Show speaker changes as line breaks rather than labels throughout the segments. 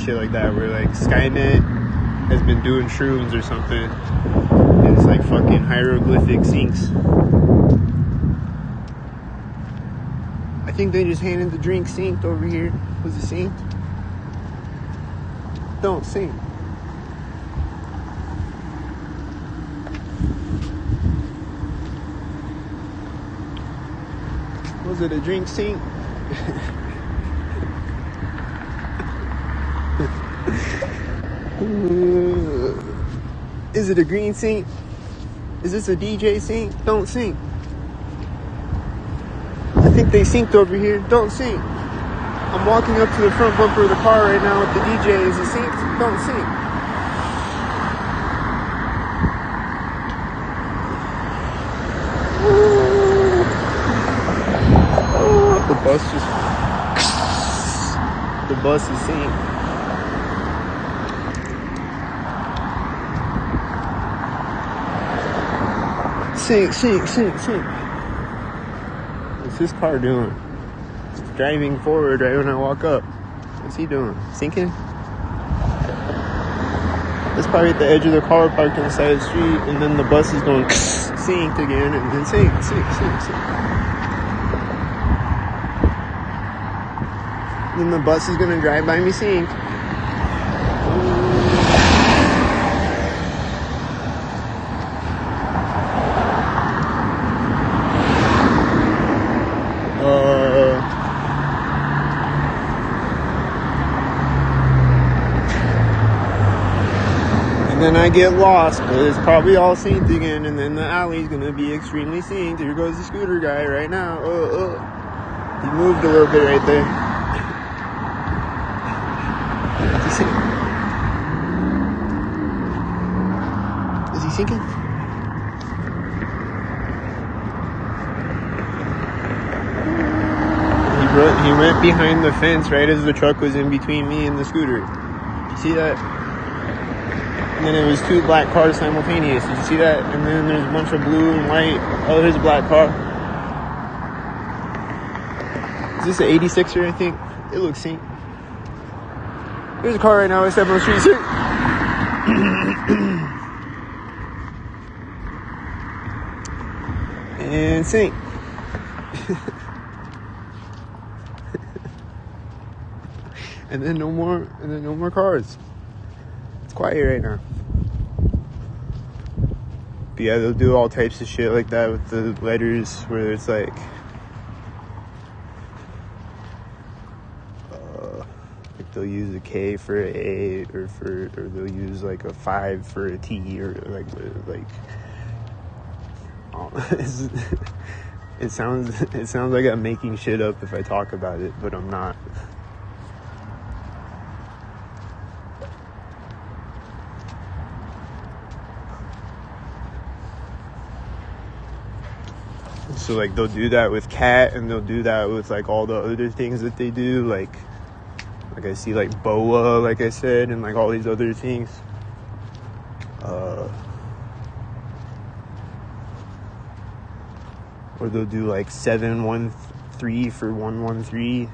shit like that, where like Skynet has been doing shrooms or something. And it's like fucking hieroglyphic syncs. I think they just handed the drink synced over here. Was it synced? Don't sync. Was it a drink sync? Is it a green sync? Is this a DJ sync? Don't sync. I think they synced over here. Don't sync. I'm walking up to the front bumper of the car right now with the DJ. Is it synced? Don't sync. The bus is synced. Sync. What's this car doing? It's driving forward right when I walk up. What's he doing? Syncing? That's probably at the edge of the car parked on the side of the street, and then the bus is going synced again, and then sync. Then the bus is gonna drive by me synced. And then I get lost, but it's probably all synced again, and then the alley's gonna be extremely synced. Here goes the scooter guy right now. He moved a little bit right there. Is he sinking? He went behind the fence right as the truck was in between me and the scooter. You see that? And then it was two black cars simultaneous. Did you see that? And then there's a bunch of blue and white. Oh, there's a black car. Is this an 86er, I think? It looks synced. There's a car right now. I step on the street. See? And sync. And then no more cars. It's quiet right now. But yeah, they'll do all types of shit like that with the letters, where it's like they'll use a K for an A, or they'll use like a 5 for a T, or like it sounds like I'm making shit up if I talk about it, but I'm not. So like they'll do that with cat, and they'll do that with like all the other things that they do, like I see like boa, like I said, and like all these other things. Or they'll do like 713 for 113.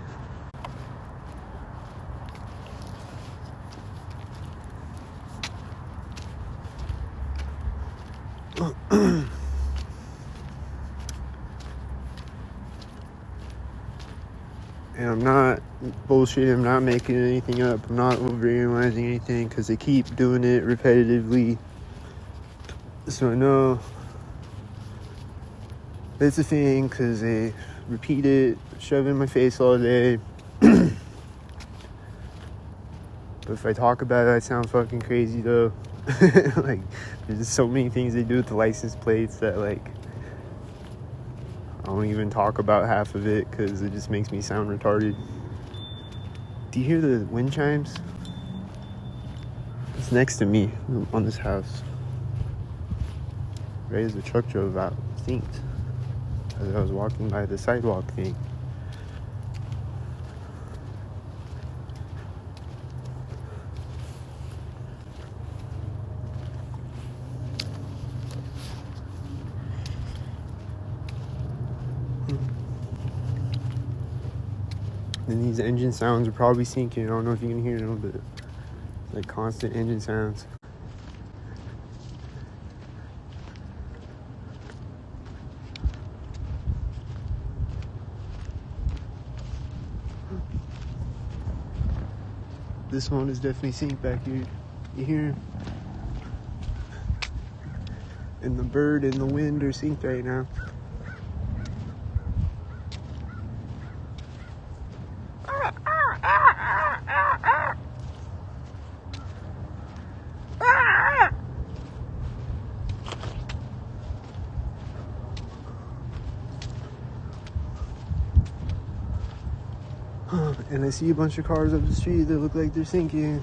And I'm not bullshitting, I'm not making anything up, I'm not overanalyzing anything, because they keep doing it repetitively. So I know it's a thing, because they repeat it, shove it in my face all day. But if I talk about it, I sound fucking crazy though. Like, there's just so many things they do with the license plates that like I don't even talk about half of it, because it just makes me sound retarded. Do you hear the wind chimes? It's next to me on this house. Right as the truck drove out, synced. As I was walking by the sidewalk thing. And these engine sounds are probably sinking. I don't know if you can hear them, but like constant engine sounds. This one is definitely sink back here. You hear him? And the bird and the wind are synced right now. And I see a bunch of cars up the street that look like they're sinking.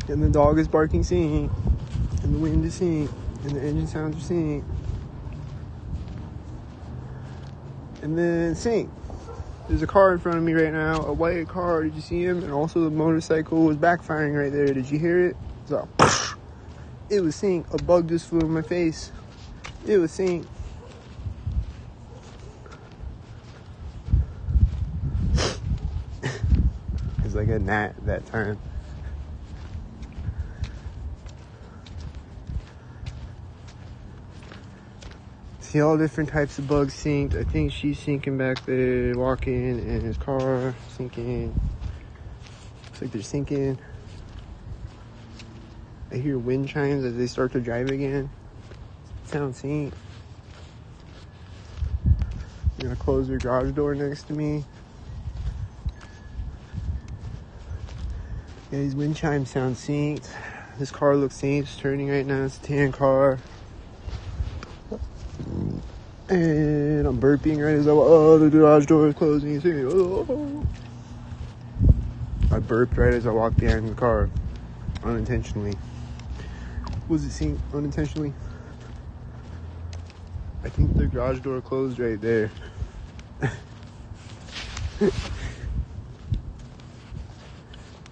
And the dog is barking sink. And the wind is sink. And the engine sounds are sink. And then sink. There's a car in front of me right now, a white car. Did you see him? And also the motorcycle was backfiring right there. Did you hear it? So, it was sink. A bug just flew in my face. It was sink. It's like a gnat that time. See all different types of bugs synced. I think she's sinking back there, walking, and his car sinking. Looks like they're sinking. I hear wind chimes as they start to drive again. Sound synced. I'm gonna close their garage door next to me. Yeah, these wind chimes sound synced. This car looks synced. It's turning right now. It's a tan car. And I'm burping right as the garage door is closing. Oh. I burped right as I walked behind the car, unintentionally. Was it synced unintentionally? I think the garage door closed right there.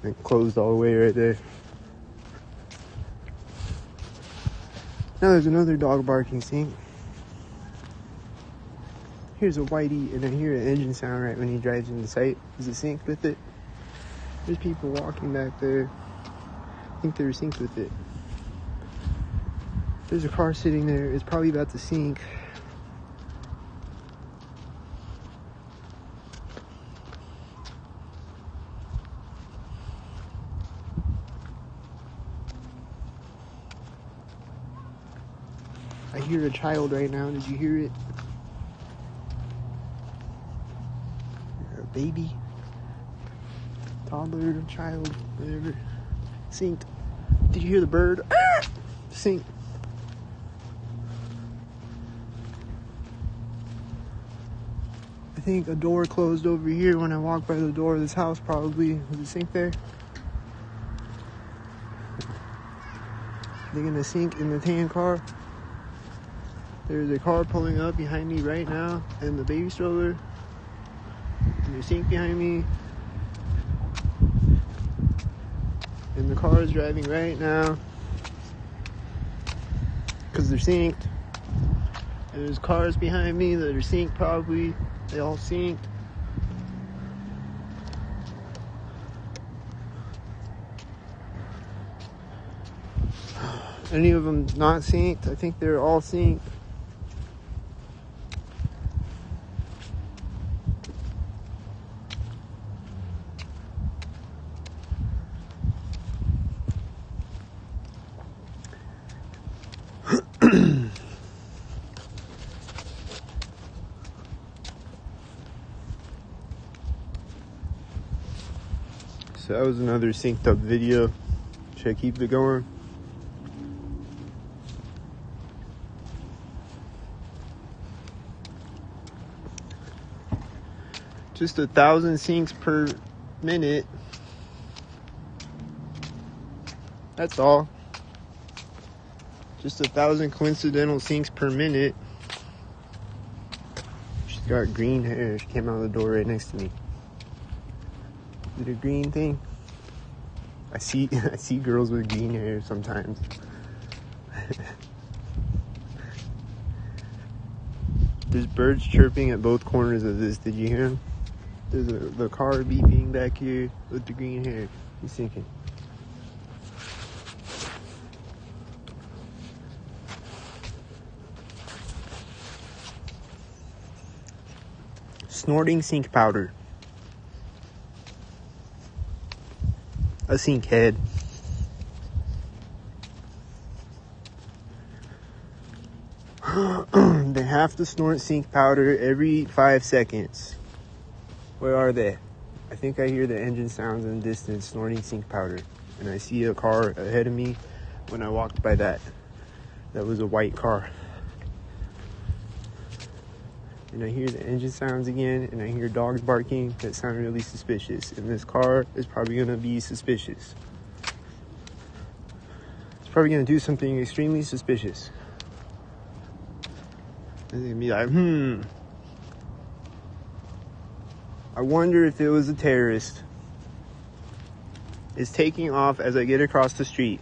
It closed all the way right there. Now there's another dog barking sync. Here's a whitey, and I hear an engine sound right when he drives into sight. Is it synced with it? There's people walking back there. I think they're synced with it. There's a car sitting there. It's probably about to sink. I hear a child right now. Did you hear it? A baby, toddler, child, whatever. Synced. Did you hear the bird? Synced. I think a door closed over here when I walked by the door of this house, probably. Was it synced there? They're gonna sink in the tan car. There's a car pulling up behind me right now, and the baby stroller. And they're synced behind me. And the car is driving right now. Because they're synced. And there's cars behind me that are synced probably. They all synced. Any of them not synced? I think they're all synced. So that was another synced up video. Should I keep it going? Just 1,000 syncs per minute. That's all. Just 1,000 coincidental syncs per minute. She's got green hair. She came out of the door right next to me. Is it a green thing? I see girls with green hair sometimes. There's birds chirping at both corners of this. Did you hear them? There's the car beeping back here with the green hair. He's sinking. Snorting sink powder. A sink head. They have to snort sink powder every 5 seconds. Where are they? I think I hear the engine sounds in the distance snorting sink powder. And I see a car ahead of me when I walked by that. That was a white car. And I hear the engine sounds again, and I hear dogs barking that sound really suspicious. And this car is probably gonna be suspicious. It's probably gonna do something extremely suspicious. It's gonna be like, I wonder if it was a terrorist. It's taking off as I get across the street.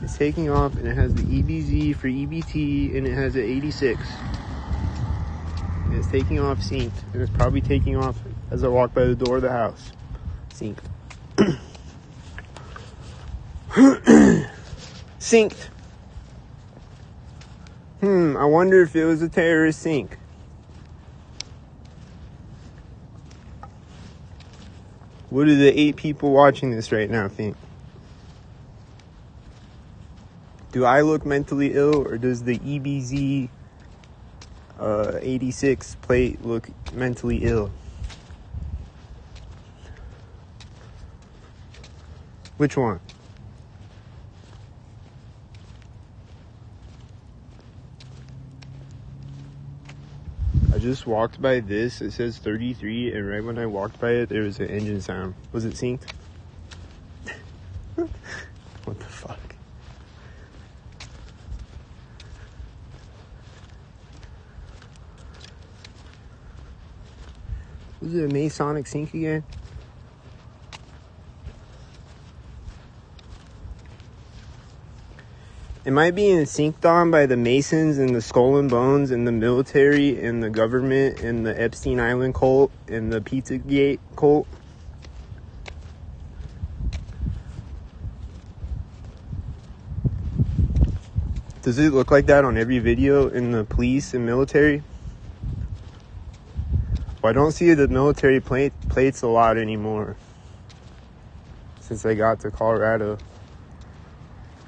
It's taking off, and it has the EBZ for EBT, and it has an 86. And it's taking off synced, and it's probably taking off as I walk by the door of the house. Synced. Synced. I wonder if it was a terrorist sync. What do the 8 people watching this right now think? Do I look mentally ill, or does the EBZ 86 plate look mentally ill? Which one? I just walked by this. It says 33, and right when I walked by it, there was an engine sound. Was it synced? What the fuck? Was it a Masonic sync again? Am I being synced on by the Masons and the Skull and Bones and the military and the government and the Epstein Island cult and the Pizzagate cult? Does it look like that on every video in the police and military? Well, I don't see the military plates a lot anymore since I got to Colorado.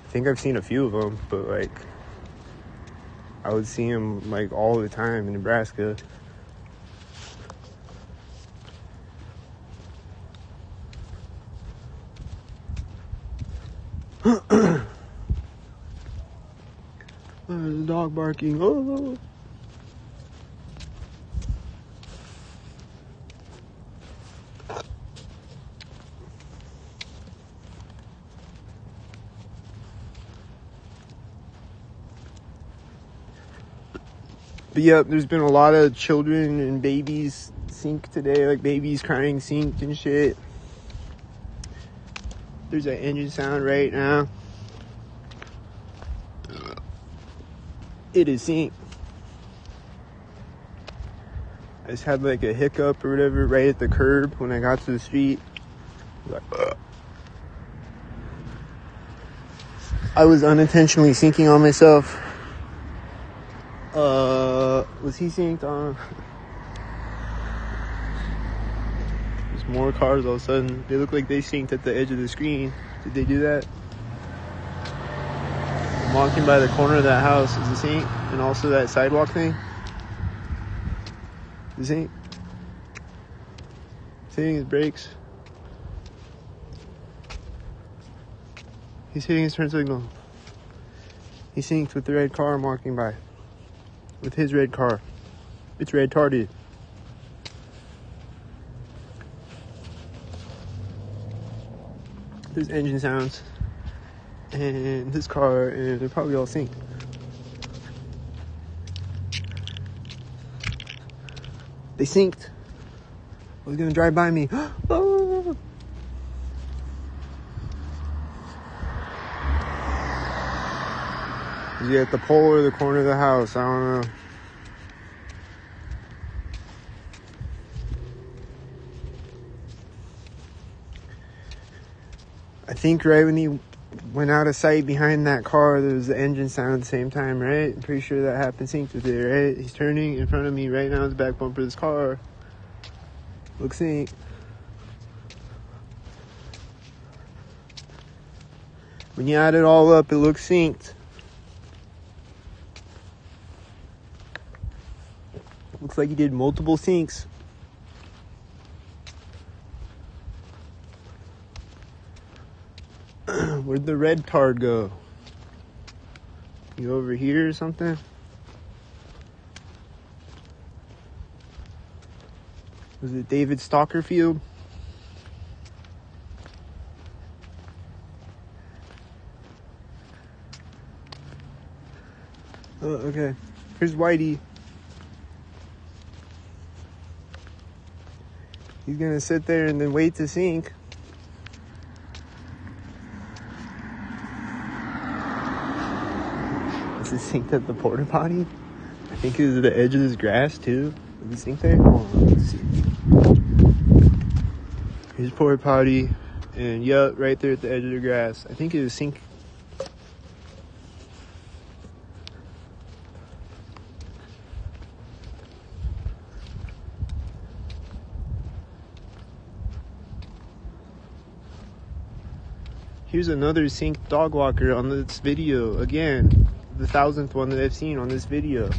I think I've seen a few of them, but like I would see them like all the time in Nebraska. There's a dog barking. Oh. But yep, there's been a lot of children and babies synced today, like babies crying synced and shit. There's an engine sound right now. It is synced. I just had like a hiccup or whatever right at the curb when I got to the street. I was unintentionally syncing on myself. Was he synced on? There's more cars all of a sudden. They look like they synced at the edge of the screen. Did they do that? I'm walking by the corner of that house. Is it sync? And also that sidewalk thing? Is it sync? He's hitting his brakes. He's hitting his turn signal. He synced with the red car I'm walking by. With his red car. It's red-tarded. There's engine sounds. And this car, and they're probably all synced. They synced. was gonna drive by me. Oh. Is he at the pole or the corner of the house? I don't know. I think right when he went out of sight behind that car, there was the engine sound at the same time, right? I'm pretty sure that happened synced with it, right? He's turning in front of me right now. The back bumper of this car looks synced. When you add it all up, it looks synced. Looks like he did multiple syncs. Where'd the red tard go? You over here or something? Was it David Stockerfield? Oh, okay. Here's Whitey. He's gonna sit there and then wait to sink. Is it synced at the porta potty? I think it was at the edge of this grass too. Did we sink there? Hold on, let's see. Here's porta potty, and yup, right there at the edge of the grass. I think it was sink. Here's another synced dog walker on this video. Again, the 1000th one that I've seen on this video.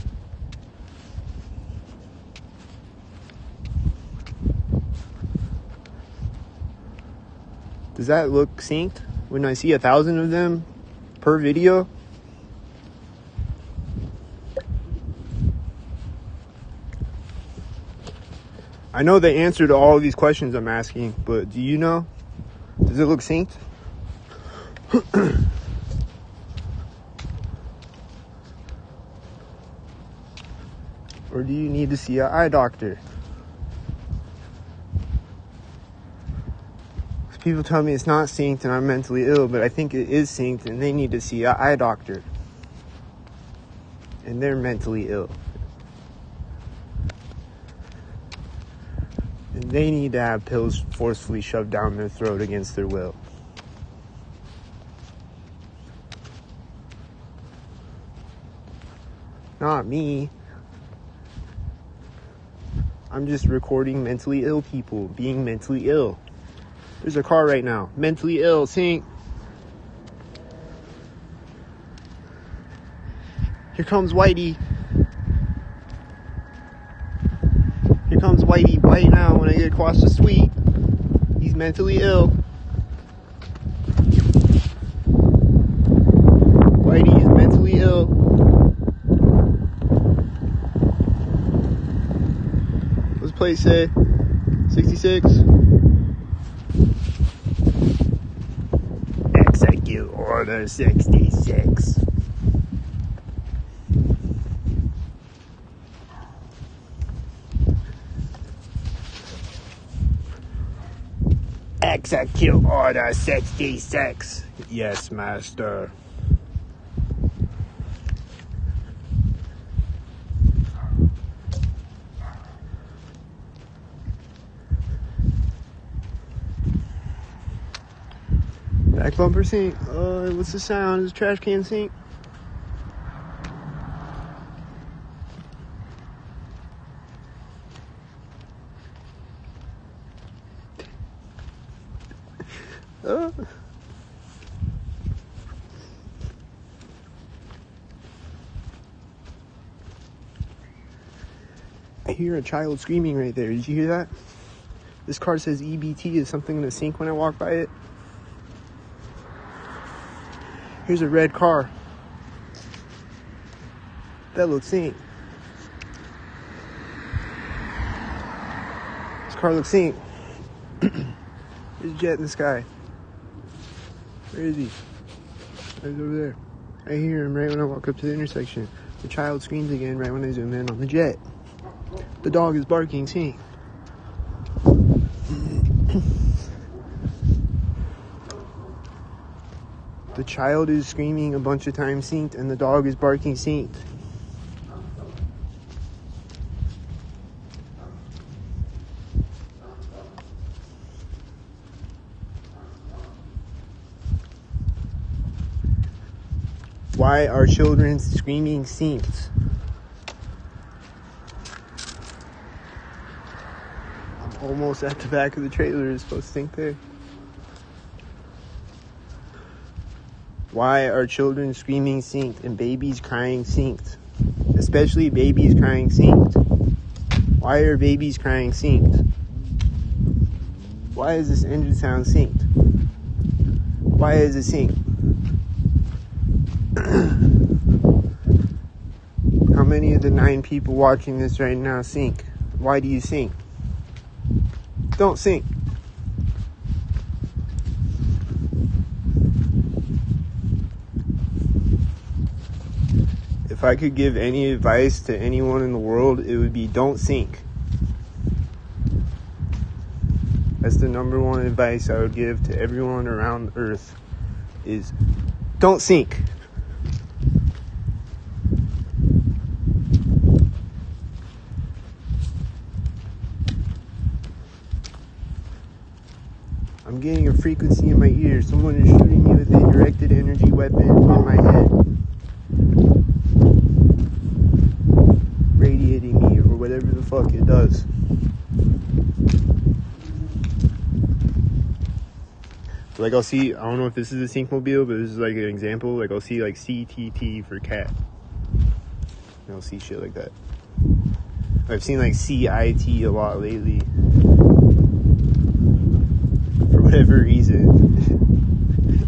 Does that look synced when I see 1,000 of them per video? I know the answer to all of these questions I'm asking, but do you know? Does it look synced? Or do you need to see an eye doctor? People tell me it's not synced and I'm mentally ill, but I think it is synced and they need to see an eye doctor. And they're mentally ill. And they need to have pills forcefully shoved down their throat against their will. Not me. I'm just recording mentally ill people being mentally ill. There's a car right now. Mentally ill, sync. Here comes Whitey. Here comes Whitey right now when I get across the street. He's mentally ill. Whitey is mentally ill. What's the plate say? 66? Execute Order 66. Execute Order 66. Yes, Master. Back bumper sink. What's the sound? Is a trash can sink? I hear a child screaming right there. Did you hear that? This car says EBT. Is something gonna sink when I walk by it? Here's a red car. That looks synced. This car looks synced. There's a jet in the sky. Where is he? Right over there. I hear him right when I walk up to the intersection. The child screams again right when I zoom in on the jet. The dog is barking, synced. The child is screaming a bunch of times synced, and the dog is barking synced. Why are children screaming synced? I'm almost at the back of the trailer. It's supposed to think there. Why are children screaming synced and babies crying synced? Especially babies crying synced. Why are babies crying synced? Why is this engine sound synced? Why is it synced? How many of the 9 people watching this right now sync? Why do you sync? Don't sync. If I could give any advice to anyone in the world, it would be don't sync. That's the number one advice I would give to everyone around Earth is don't sync. I'm getting a frequency in my ear. Someone is shooting me with a directed energy weapon in my head. Radiating me or whatever the fuck it does. So like I'll see, I don't know if this is a syncmobile, but this is like an example. Like I'll see like CTT for cat. And I'll see shit like that. I've seen like CIT a lot lately. For whatever reason.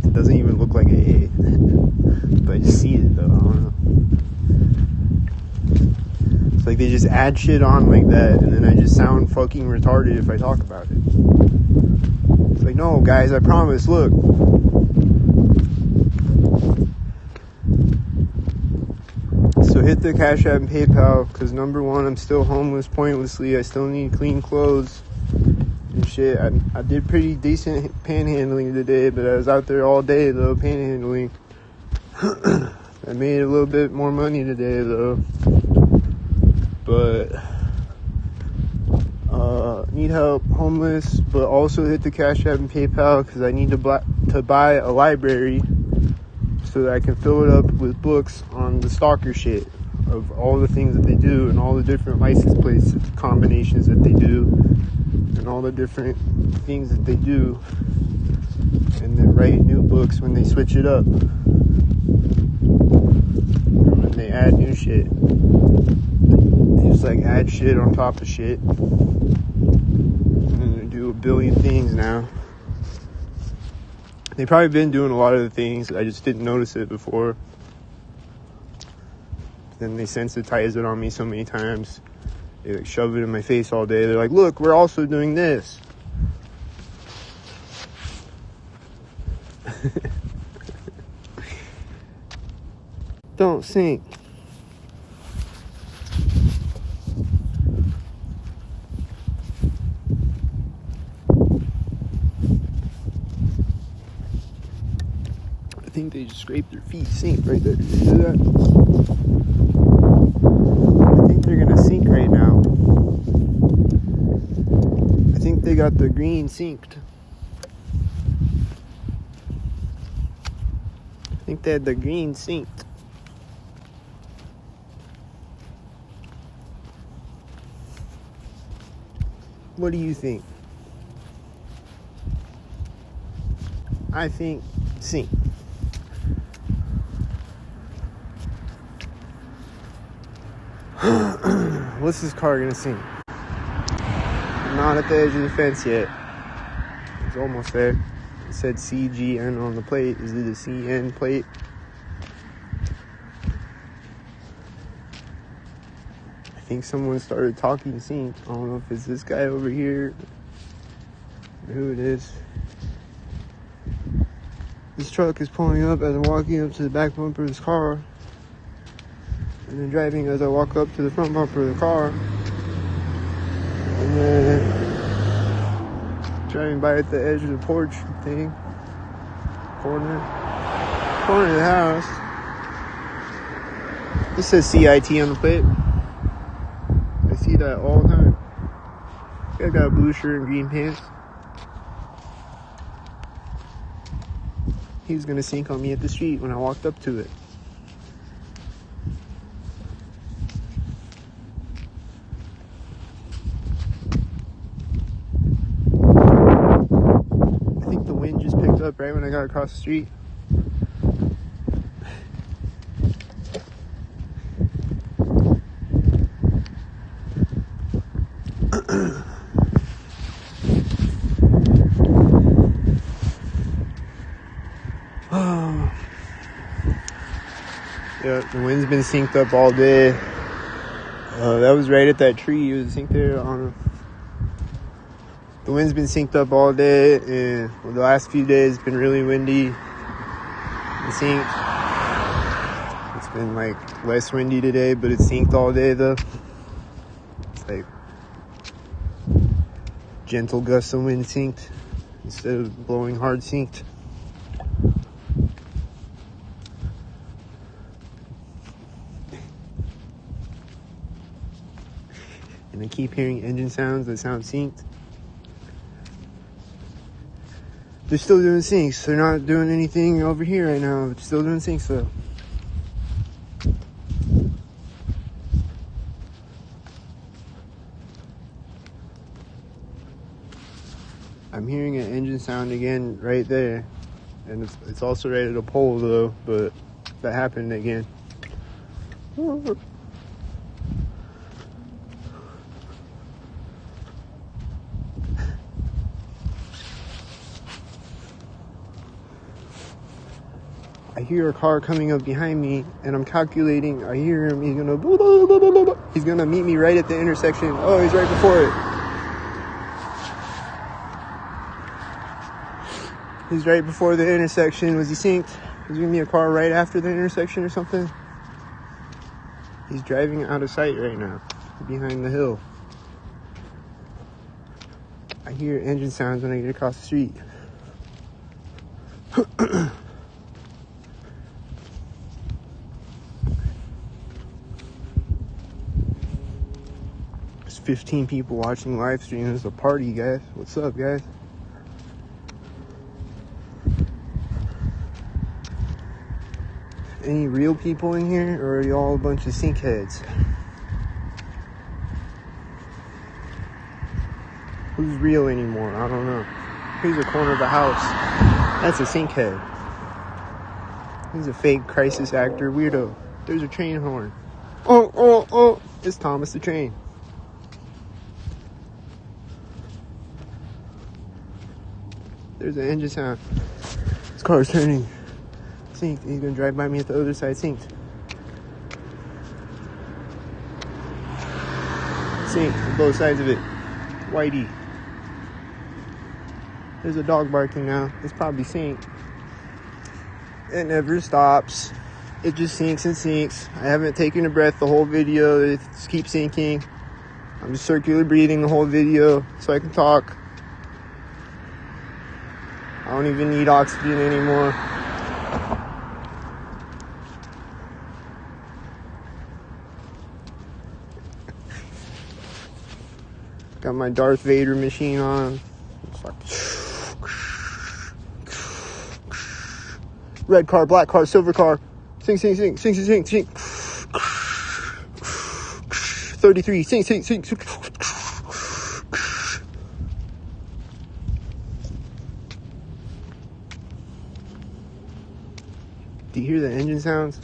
It doesn't even look like a. But I just see it though, I don't know. It's like they just add shit on like that, and then I just sound fucking retarded if I talk about it. It's like, no, guys, I promise, look. So hit the Cash App and PayPal, because number one, I'm still homeless pointlessly. I still need clean clothes and shit. I did pretty decent panhandling today, but I was out there all day, though, panhandling. I made a little bit more money today, though. But need help, homeless, but also hit the Cash App and PayPal because I need to buy a library so that I can fill it up with books on the stalker shit of all the things that they do and all the different license plates combinations that they do and all the different things that they do, and then write new books when they switch it up, when they add new shit. They just like add shit on top of shit. And they do a billion things now. They've probably been doing a lot of the things. I just didn't notice it before. Then they sensitize it on me so many times. They like shove it in my face all day. They're like, look, we're also doing this. Don't sink. I think they just scraped their feet sink right there. Did you hear that? I think they're gonna sink right now. I think they got the green synced. I think they had the green synced. What do you think? I think sync. What's this car gonna sink? I'm not at the edge of the fence yet. It's almost there. It said CGN on the plate. Is it a CN plate? I think someone started talking sync. I don't know if it's this guy over here or who it is. This truck is pulling up as I'm walking up to the back bumper of this car. And then driving as I walk up to the front bumper of the car. And then driving by at the edge of the porch thing. Corner. Corner of the house. This says CIT on the plate. I see that all the time. Guy got a blue shirt and green pants. He was gonna sink on me at the street when I walked up to it. I think the wind just picked up right when I got across the street. Yeah, the wind's been synced up all day. That was right at that tree. It was synced there on. The wind's been synced up all day, and the last few days it's been really windy and synced. It's been like less windy today, but it's synced all day though. It's like gentle gusts of wind synced instead of blowing hard synced. And I keep hearing engine sounds that sound synced. They're still doing syncs. They're not doing anything over here right now. They're still doing syncs though. I'm hearing an engine sound again right there. And it's also right at a pole though, but that happened again. I hear a car coming up behind me, and I'm calculating. I hear him. He's gonna meet me right at the intersection. Oh, he's right before it. He's right before the intersection. Was he synced? There's gonna be a car right after the intersection or something. He's driving out of sight right now, behind the hill. I hear engine sounds when I get across the street. There's 15 people watching live stream. It's a party, guys. What's up, guys? Any real people in here, or are y'all a bunch of sync heads? Who's real anymore? I don't know. Here's a corner of the house. That's a sync head. He's a fake crisis actor weirdo. There's a train horn. Oh. It's Thomas the Train. There's an engine sound. This car's turning. Synced. He's gonna drive by me at the other side. Synced. Synced. Both sides of it. Whitey. There's a dog barking now. It's probably synced. It never stops. It just sinks and sinks. I haven't taken a breath the whole video. It just keeps sinking. I'm just circular breathing the whole video so I can talk. I don't even need oxygen anymore. Got my Darth Vader machine on. It's like red car, black car, silver car. Sing. 33, sing. Do you hear the engine sounds?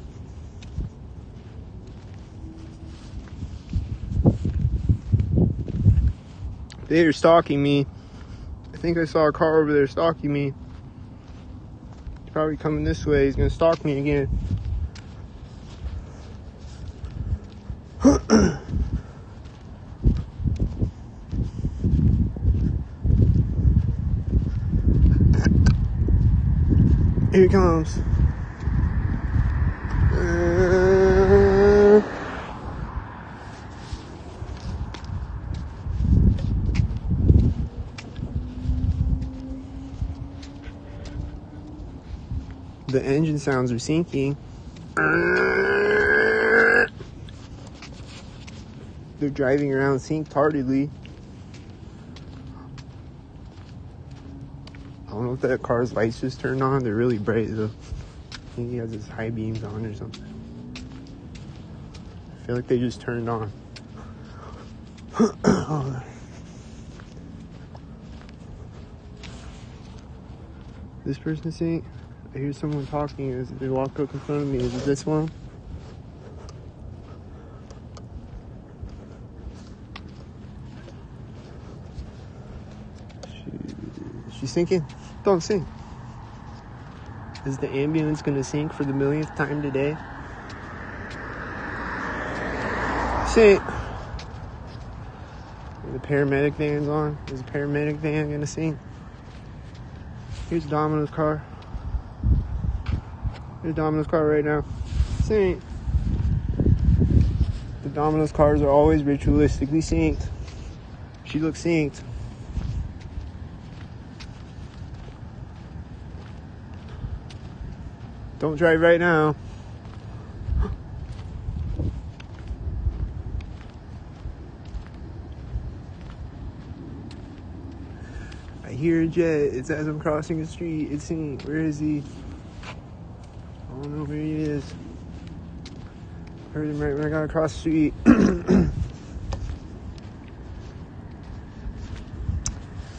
They're stalking me. I think I saw a car over there stalking me. He's probably coming this way. He's gonna stalk me again. Here he comes. The engine sounds are sinking. They're driving around sync-tardedly. I don't know if that car's lights just turned on. They're really bright though. I think he has his high beams on or something. I feel like they just turned on. This person saying, I hear someone talking as they walk up in front of me. Is it this one? She's sinking? Don't sink. Is the ambulance gonna sink for the millionth time today? Sink. The paramedic van's on. Is the paramedic van gonna sink? Here's Domino's car. Here's Domino's car right now. Sink. The Domino's cars are always ritualistically synced. She looks synced. Don't drive right now. I hear a jet. It's as I'm crossing the street. It's synced. Where is he? I don't know where he is. Heard him right when I got across the street. Oh,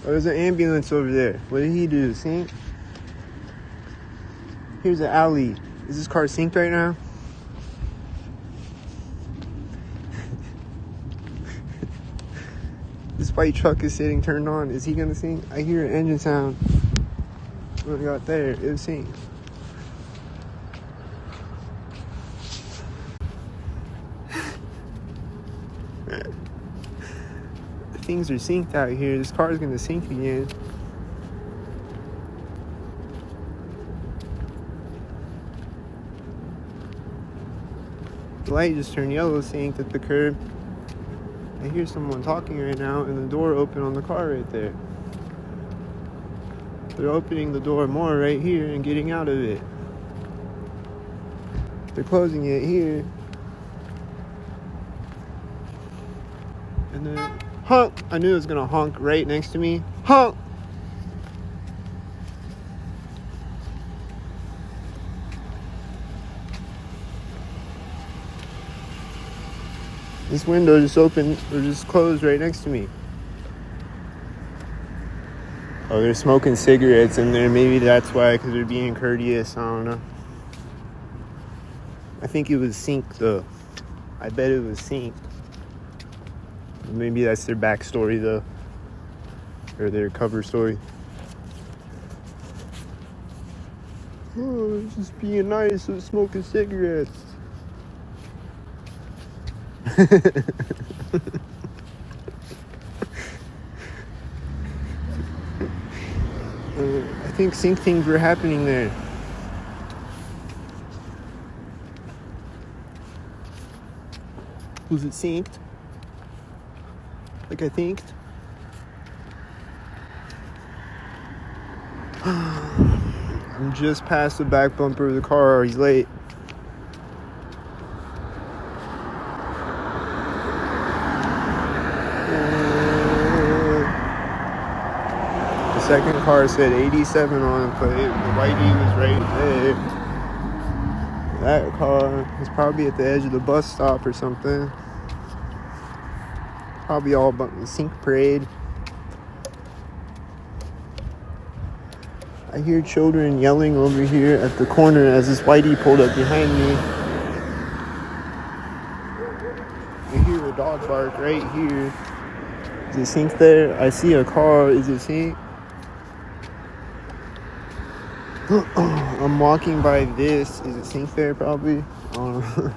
there's an ambulance over there. What did he do? Sync? Here's an alley. Is this car synced right now? This white truck is sitting turned on. Is he gonna sync? I hear an engine sound. What I got there? It was synced. Things are synced out here. This car is gonna sink again. The light just turned yellow, synced at the curb. I hear someone talking right now and the door open on the car right there. They're opening the door more right here and getting out of it. They're closing it here. And then honk! I knew it was gonna honk right next to me. Honk! This window just opened or just closed right next to me. Oh, they're smoking cigarettes in there. Maybe that's why, because they're being courteous. I don't know. I think it was synced though. I bet it was synced. Maybe that's their backstory though. Or their cover story. Oh, just being nice with smoking cigarettes. I think sync things were happening there. Was it synced? Like I thinked? I'm just past the back bumper of the car. He's late. The second car said 87 on the plate. The whitey was right there. That car is probably at the edge of the bus stop or something. Probably all about the sync parade. I hear children yelling over here at the corner as this whitey pulled up behind me. I hear a dog bark right here. Is it synced there? I see a car. Is it synced? I'm walking by this. Is it synced there? Probably. I don't know.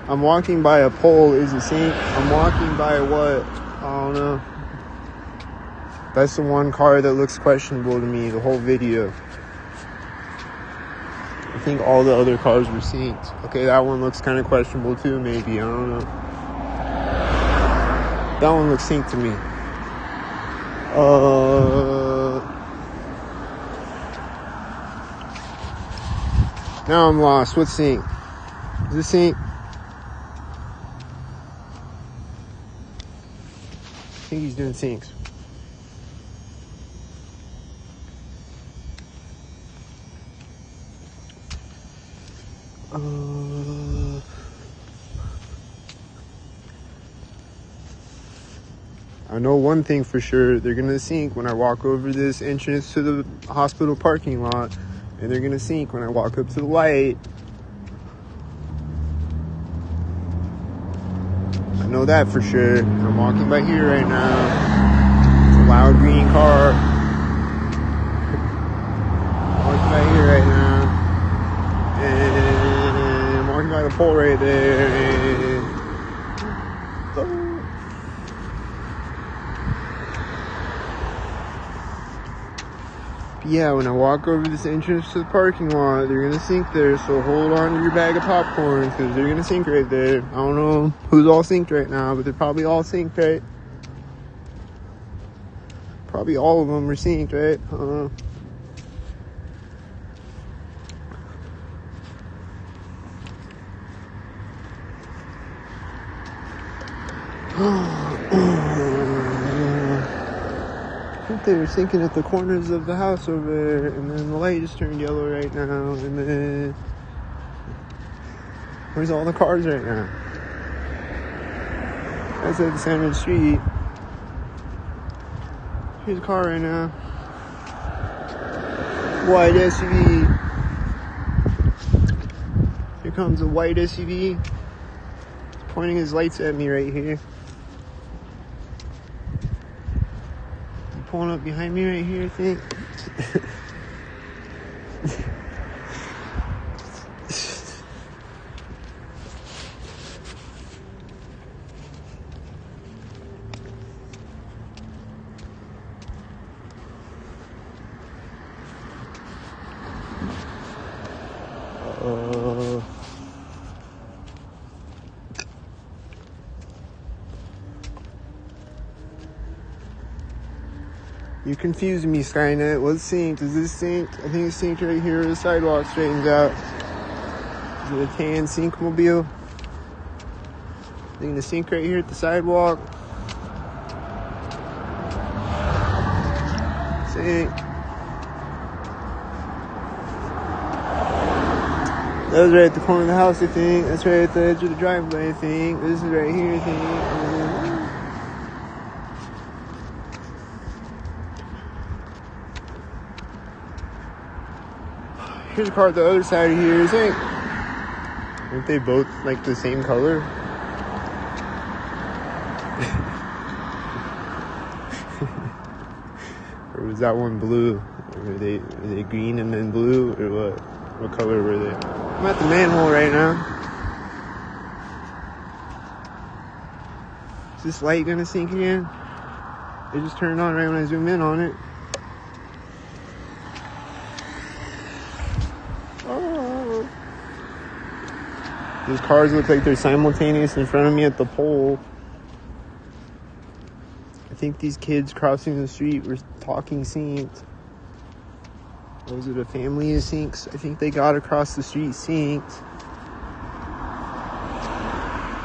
I'm walking by a pole. Is it synced? I'm walking by what? I don't know. That's the one car that looks questionable to me, the whole video. I think all the other cars were synced. Okay, that one looks kind of questionable too, maybe. I don't know. That one looks synced to me. Now I'm lost. What sink? Is this sink? I think he's doing sinks. I know one thing for sure. They're gonna sink when I walk over this entrance to the hospital parking lot. And they're gonna sink when I walk up to the light. I know that for sure. I'm walking by here right now. It's a loud green car. I'm walking by here right now. And I'm walking by the pole right there. And yeah, when I walk over this entrance to the parking lot, they're gonna sink there, so hold on to your bag of popcorn, because they're gonna sink right there. I don't know who's all synced right now, but they're probably all synced, right? Probably all of them are synced, right? I think they were sinking at the corners of the house over there, and then the light just turned yellow right now, and then where's all the cars right now? That's at the center of the street. Here's a car right now. White SUV. Here comes a white SUV. He's pointing his lights at me right here. Pulling up behind me right here, I think. You confused me, Skynet. What's synced? Is this synced? I think it's synced right here where the sidewalk straightens out. Is it a tan sync mobile? They're gonna sync right here at the sidewalk. Sync. That was right at the corner of the house, I think. That's right at the edge of the driveway, I think. This is right here, I think. Here's a car at the other side of here, I think. Aren't they both like the same color? Or was that one blue? Or were they green and then blue? Or what? What color were they? I'm at the manhole right now. Is this light gonna sink again? It just turned on right when I zoom in on it. Oh. Those cars look like they're simultaneous in front of me at the pole. I think these kids crossing the street were talking synced. Or was it a family of syncs? I think they got across the street synced.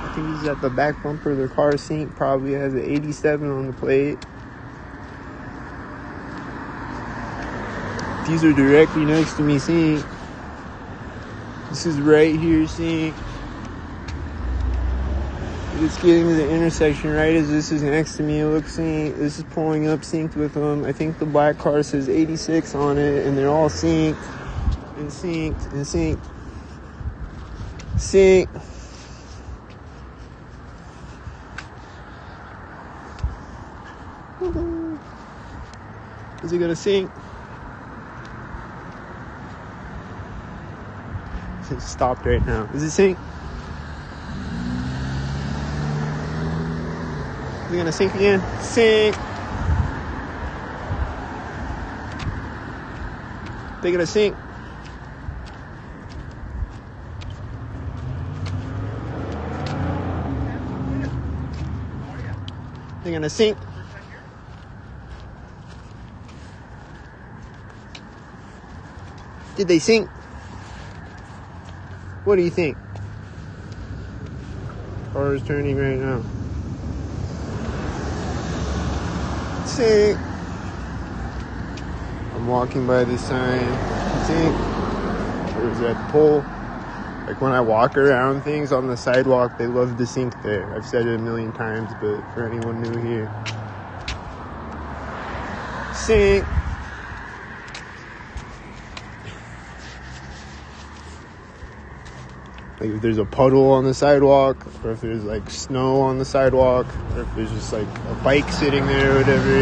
I think he's at the back bumper of their car synced. Probably has an 87 on the plate. These are directly next to me synced. This is right here synced. It's getting to the intersection right as this is next to me. It looks synced. This is pulling up synced with them. I think the black car says 86 on it, and they're all synced and synced and synced. Sync. Is it gonna sync? It's stopped right now. Is it sync? Is it gonna sync again? Sync. They gonna sync. They're gonna sync. Did they sync? What do you think? Car is turning right now. Sink. I'm walking by this sign. Sink. There's that pole. Like when I walk around things on the sidewalk, they love to sink there. I've said it a million times, but for anyone new here. Sink. Like if there's a puddle on the sidewalk, or if there's like snow on the sidewalk, or if there's just like a bike sitting there or whatever.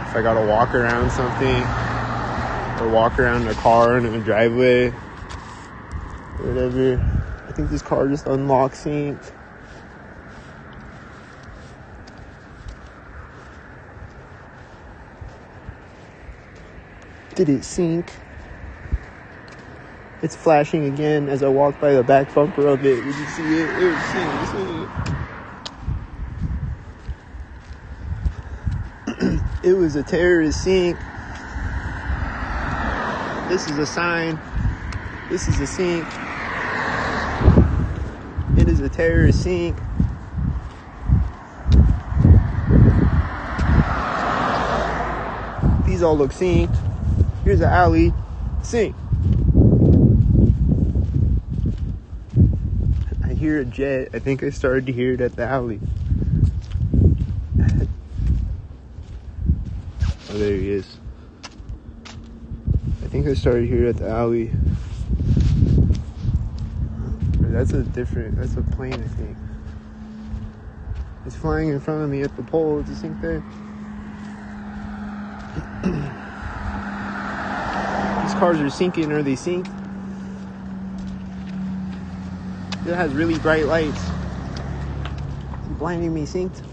If I gotta walk around something, or walk around a car in a driveway, or whatever. I think this car just unlocked synced. Did it sync? It's flashing again as I walk by the back bumper of it. Did you see it? It was synced. It was a terrorist sync. This is a sign. This is a sync. It is a terrorist sync. These all look synced. Here's an alley. Sync. I hear a jet. I think I started to hear it at the alley. Oh, there he is. I think I started here at the alley. That's a plane, I think. It's flying in front of me at the pole. Does it sink there? These cars are sinking. Are they synced? It has really bright lights. It's blinding me. Synced?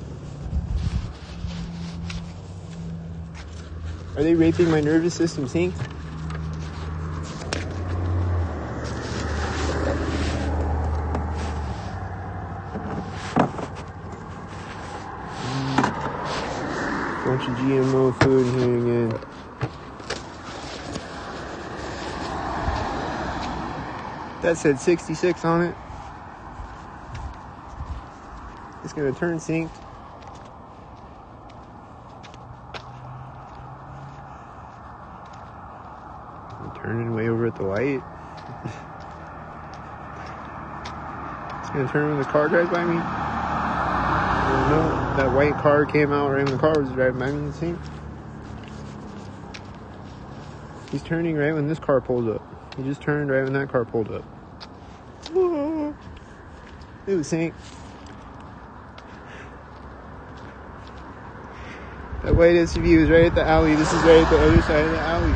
Are they raping my nervous system? Synced? Bunch of GMO food here again. That said 66 on it. It's gonna turn synced. I'm turning way over at the light. It's gonna turn when the car drives by me. No, that white car came out right when the car was driving by me. See? He's turning right when this car pulls up. He just turned right when that car pulled up. It was synced. That white SUV was right at the alley. This is right at the other side of the alley.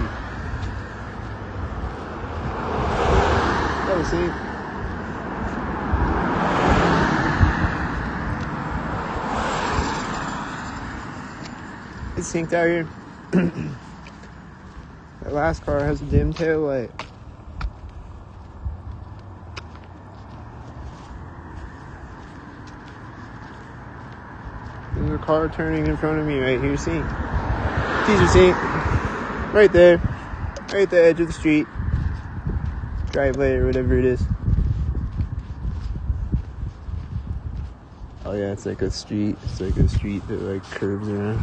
That was synced. It's synced out here. That last car has a dim tail light. There's a car turning in front of me right here. See? These are synced. Right there. Right at the edge of the street. Driveway or whatever it is. Oh yeah, it's like a street. It's like a street that like curves around.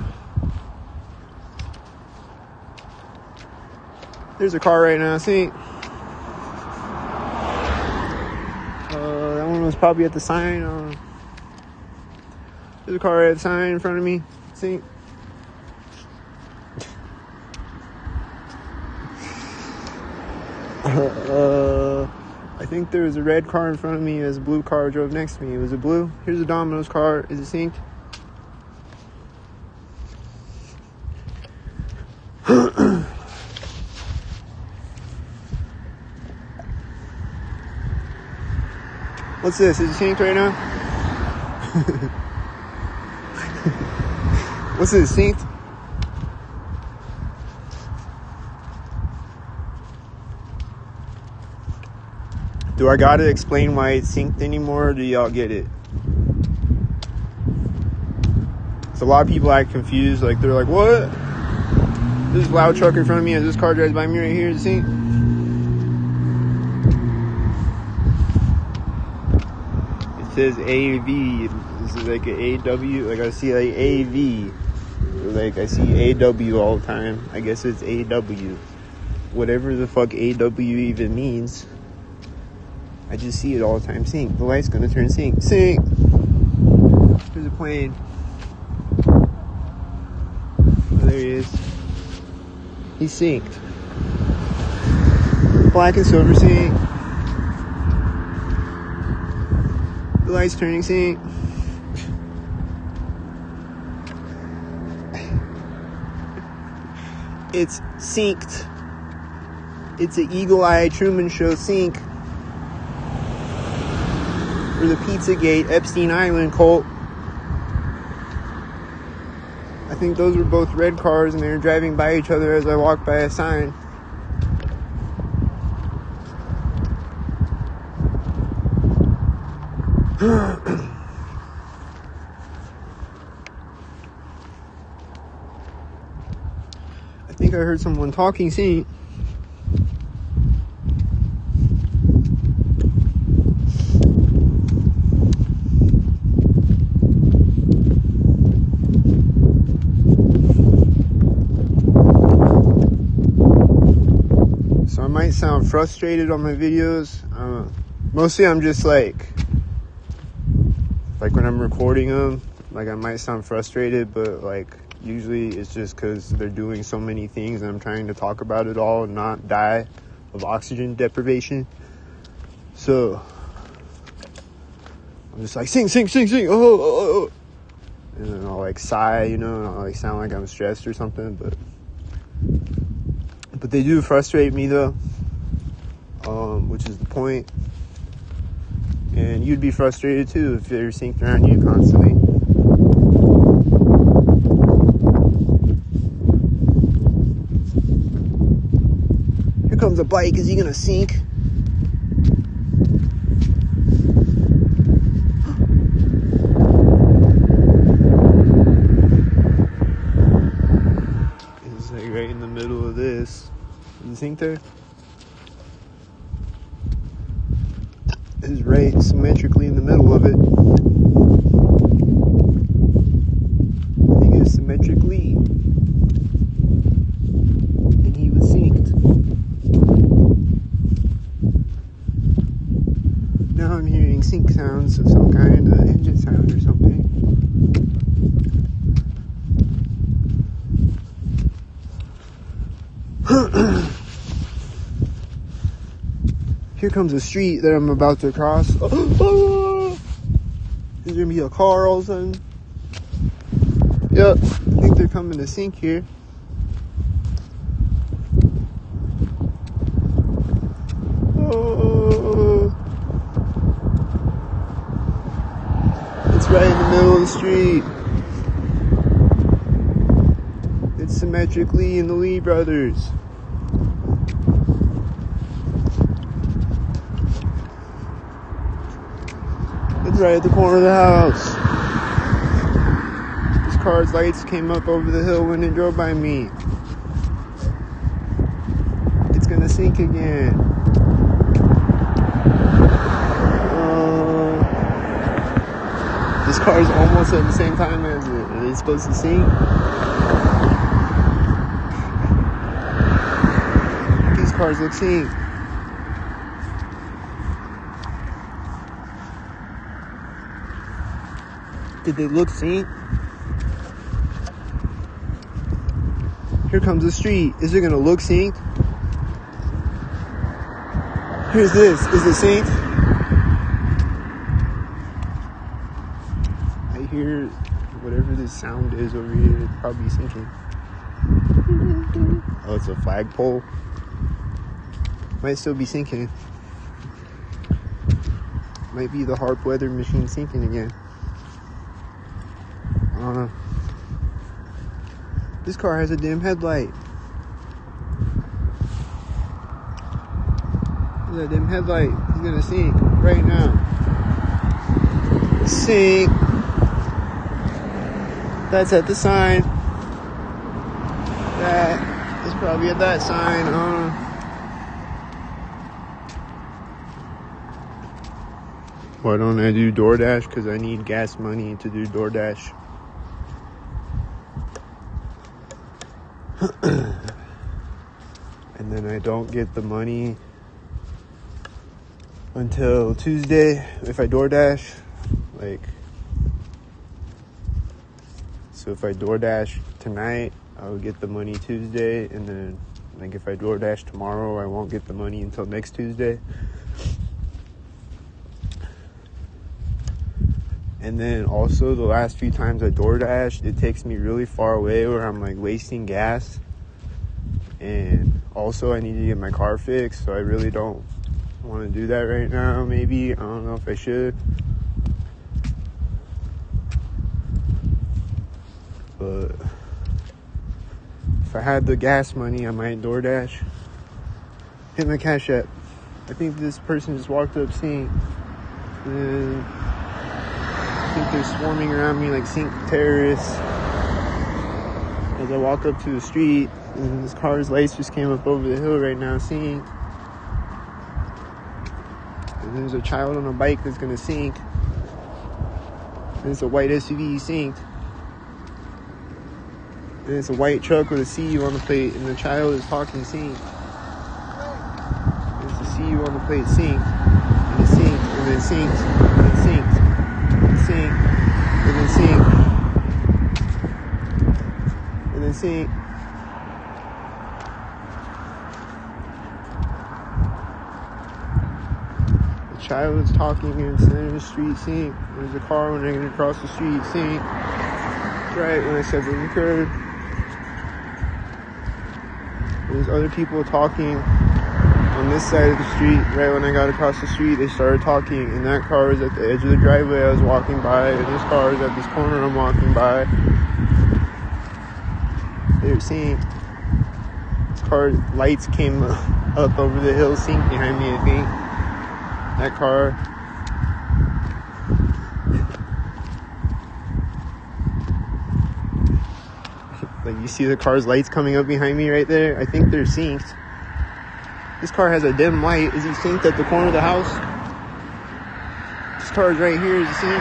There's a car right now, see? That one was probably at the sign. There's a car right at the sign in front of me, see? I think there was a red car in front of me as a blue car drove next to me. Was it blue? Here's a Domino's car. Is it synced? What's this? Is it synced right now? What's this? Synced? Do I gotta explain why it's synced anymore, or do y'all get it? So a lot of people act confused, like they're like, what? This loud truck in front of me as this car drives by me right here, is it synced? says AV. This is like an AW. Like I see like AV. Like I see AW all the time. I guess it's AW. Whatever the fuck AW even means. I just see it all the time. Sync. The light's gonna turn sync. Sync. There's a plane. Oh, there he is. He's synced. Black and silver sync. The light's turning sync. It's synced. It's an Eagle Eye Truman Show sync. For the Pizzagate Epstein Island cult. I think those were both red cars and they were driving by each other as I walked by a sign. I think I heard someone talking, see? So I might sound frustrated on my videos. Mostly I'm just like when I'm recording them, like I might sound frustrated, but like usually it's just because they're doing so many things and I'm trying to talk about it all and not die of oxygen deprivation. So I'm just like sing, oh. And then I'll like sigh, you know, and I'll like sound like I'm stressed or something, but they do frustrate me though, which is the point. And you'd be frustrated too if they're synced around you constantly. Here comes a bike. Is he gonna sink? It's like right in the middle of this. Is the sink there? Is right symmetrically in the middle of it. I think it's symmetrically. And he was synced. Now I'm hearing sync sounds of some kind of engine sound or something. Here comes a street that I'm about to cross. Oh, there's gonna be a car all of a sudden. Yep, I think they're coming to sync here. Oh, it's right in the middle of the street. It's symmetrically in the Lee brothers. Right at the corner of the house. This car's lights came up over the hill when it drove by me. It's gonna sink again. This car's almost at the same time as it. Are they supposed to sink? These cars look synced. Did they look synced? Here comes the street. Is it gonna look synced? Here's this. Is it synced? I hear whatever this sound is over here. It's probably syncing. Oh, it's a flagpole. Might still be syncing. Might be the HAARP weather machine syncing again. I don't know. This car has a dim headlight. Look at that dim headlight. He's gonna sink right now. Sink. That's at the sign. That is probably at that sign. I don't know. Why don't I do DoorDash? Because I need gas money to do DoorDash. And then I don't get the money until Tuesday if I DoorDash. Like, so if I DoorDash tonight, I'll get the money Tuesday. And then, like, if I DoorDash tomorrow, I won't get the money until next Tuesday. And then also the last few times I DoorDash, it takes me really far away where I'm like wasting gas. And also I need to get my car fixed, so I really don't want to do that right now. Maybe, I don't know if I should. But if I had the gas money, I might DoorDash. Hit my Cash App. I think this person just walked up seeing. And I think they're swarming around me like Sink terrorists. As I walk up to the street, and this car's lights just came up over the hill right now, seeing. And there's a child on a bike that's gonna sink. And it's a white SUV synced. And it's a white truck with a CU on the plate, and the child is talking sync. And it's a CU on the plate sync. And it synced, and then synced, and then synced. Sync, and then sync, and then sync. The child is talking in the center of the street, sync. There's a car running across the street, sync. Right when I said the curb. There's other people talking on this side of the street. Right when I got across the street, they started talking, and that car was at the edge of the driveway I was walking by, and this car was at this corner I'm walking by. They were seeing this car lights came up over the hill, sink behind me, I think. That car. Like, you see the car's lights coming up behind me right there? I think they're synced. This car has a dim light. Is he synced at the corner of the house? This car is right here. Is he synced?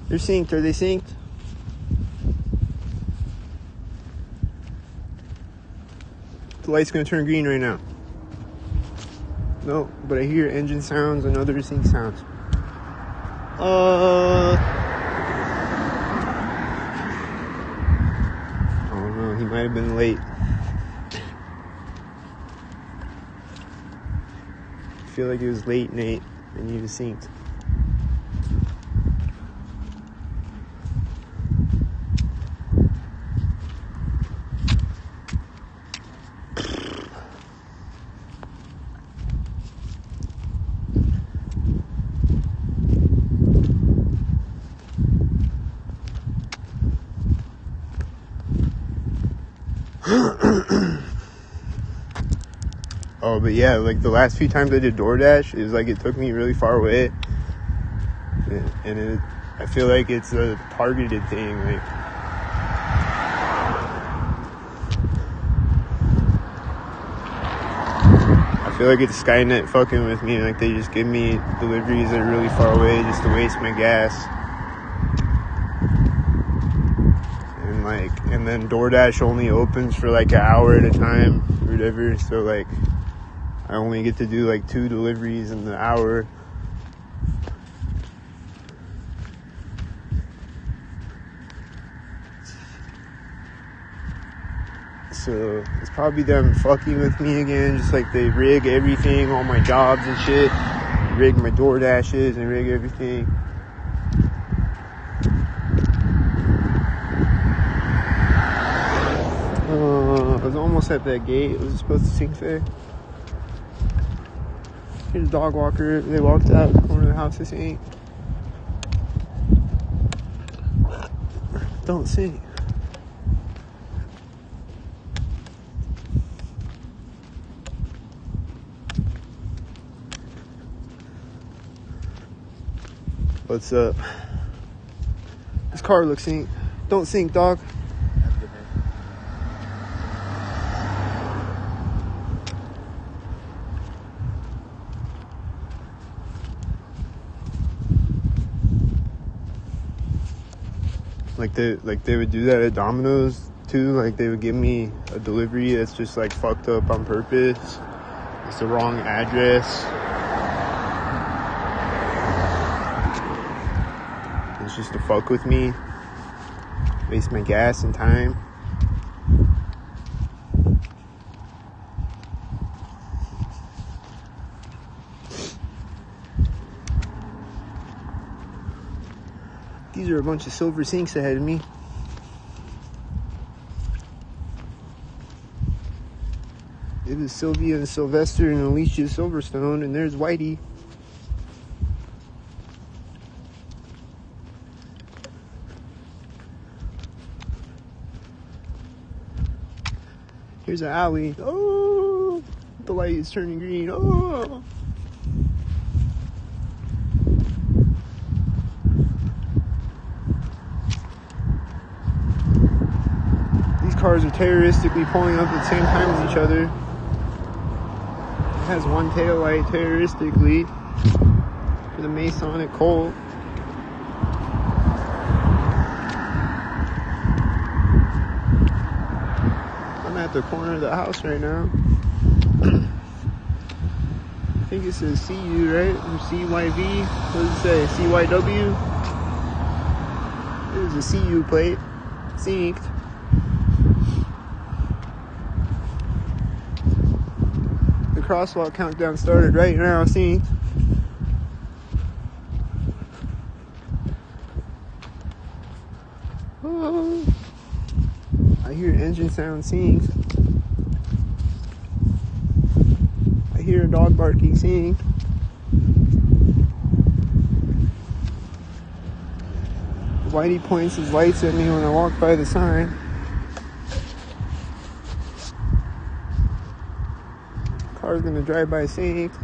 They're synced. Are they synced? The light's gonna turn green right now. No, but I hear engine sounds and other sync sounds. He might have been late. I feel like it was late, Nate, and he was synced. Oh, but yeah, like the last few times I did DoorDash, it was like it took me really far away, and I feel like it's a targeted thing. Like, I feel like it's Skynet fucking with me. Like, they just give me deliveries that are really far away just to waste my gas. And then DoorDash only opens for like an hour at a time or whatever, so like I only get to do like 2 deliveries in the hour. So it's probably them fucking with me again, just like they rig everything, all my jobs and shit, rig my DoorDashes and rig everything. I was almost at that gate. It was supposed to sync there. Here's a dog walker. They walked out the corner of the house. This ain't. Don't sync. What's up? This car looks synced. Don't sync, dog. Like they would do that at Domino's too. Like they would give me a delivery that's just like fucked up on purpose. It's the wrong address. It's just to fuck with me. Waste my gas and time. These are a bunch of silver sinks ahead of me. It was Sylvia and Sylvester and Alicia Silverstone, and there's Whitey. Here's an alley. Oh, the light is turning green. Oh. These cars are terroristically pulling up at the same time as each other. It has one tail light terroristically for the Masonic Colt. I'm at the corner of the house right now. I think it says CU, right? Or CYV. What does it say? CYW? There's a CU plate. Synced. The crosswalk countdown started right now. Synced. Oh. I hear engine sound synced. I hear a dog barking synced. Whitey points his lights at me when I walk by the sign. Car's gonna drive by synced.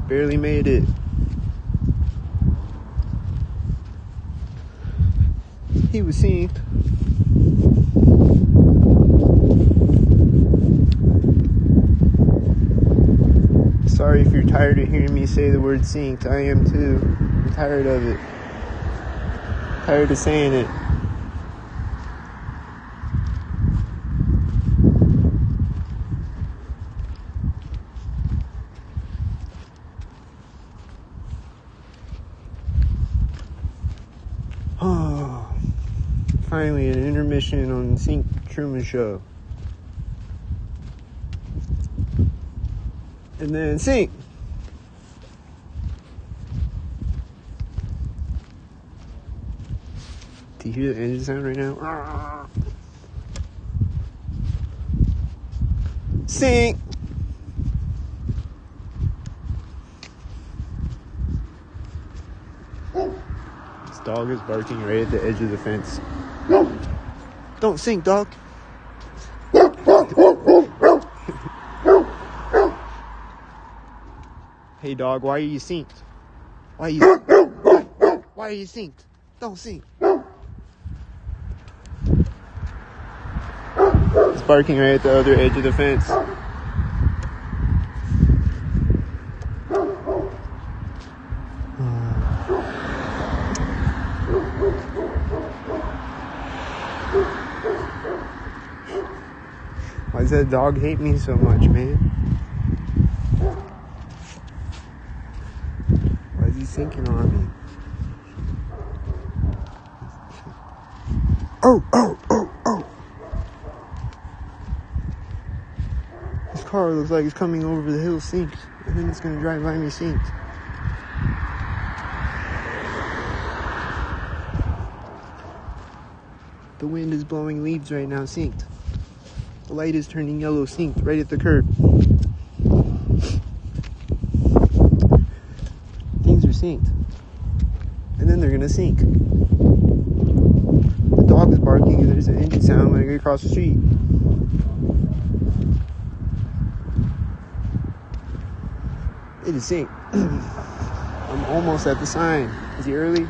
Barely made it. He was synced. Sorry if you're tired of hearing me say the word synced. I am too. I'm tired of it. Tired of saying it. Oh, finally an intermission on Sync Truman Show. And then sync. Do you hear the engine sound right now? Sync. This dog is barking right at the edge of the fence. Don't sync, dog. Hey dog, why are you synced? Why are you synced? Don't sync. It's barking right at the other edge of the fence. Why does that dog hate me so much, man? Why is he sinking on me? Oh. This car looks like it's coming over the hill synced. And then it's going to drive by me synced. The wind is blowing leaves right now synced. The light is turning yellow synced right at the curb. Things are synced. And then they're going to sync. The dog is barking and there's an engine sound when I get across the street. It is synced. I'm almost at the sign. Is he early?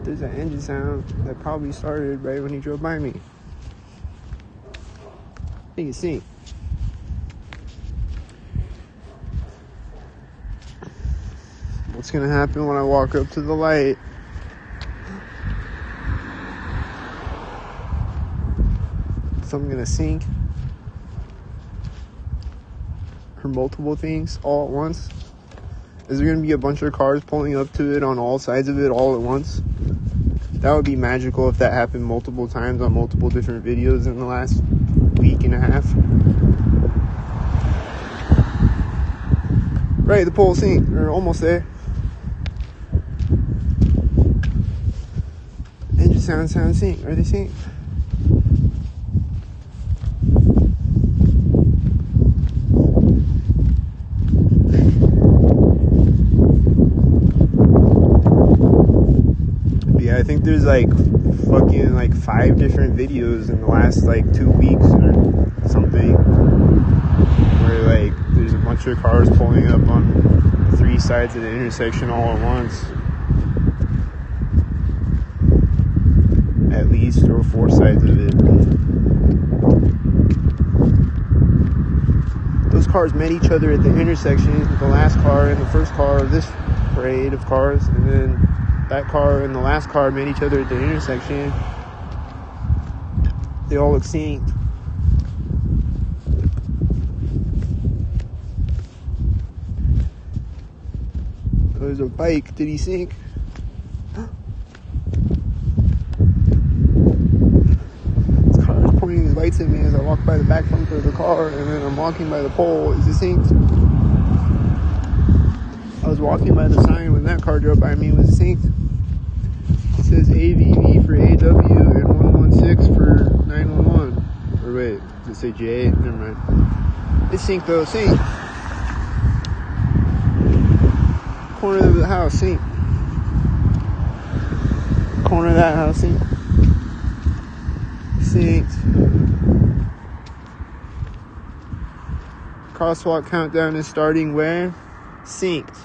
There's an engine sound that probably started right when he drove by me. I think it's synced. What's gonna happen when I walk up to the light? Something gonna sink? Or multiple things all at once? Is there gonna be a bunch of cars pulling up to it on all sides of it all at once? That would be magical if that happened multiple times on multiple different videos in the last week and a half. Right, the pole sink, or almost there. Engine sound sink. Are they sink? Yeah, I think there's like fucking like 5 different videos in the last like 2 weeks or something where like there's a bunch of cars pulling up on 3 sides of the intersection all at once, at least, or 4 sides of it. Those cars met each other at the intersection, the last car and the first car of this parade of cars, and then that car and the last car met each other at the intersection. They all look synced. There's a bike. Did he sink? This car is pointing his lights at me as I walk by the back bumper of the car, and then I'm walking by the pole. Is it synced? I was walking by the sign when that car drove by me. Was it synced? It says AVV for AW and 116 for 911. Or wait, does it say J? Never mind. It's synced though. Sync. Corner of the house, sync. Corner of that house, sync. Synced. Crosswalk countdown is starting where? Synced.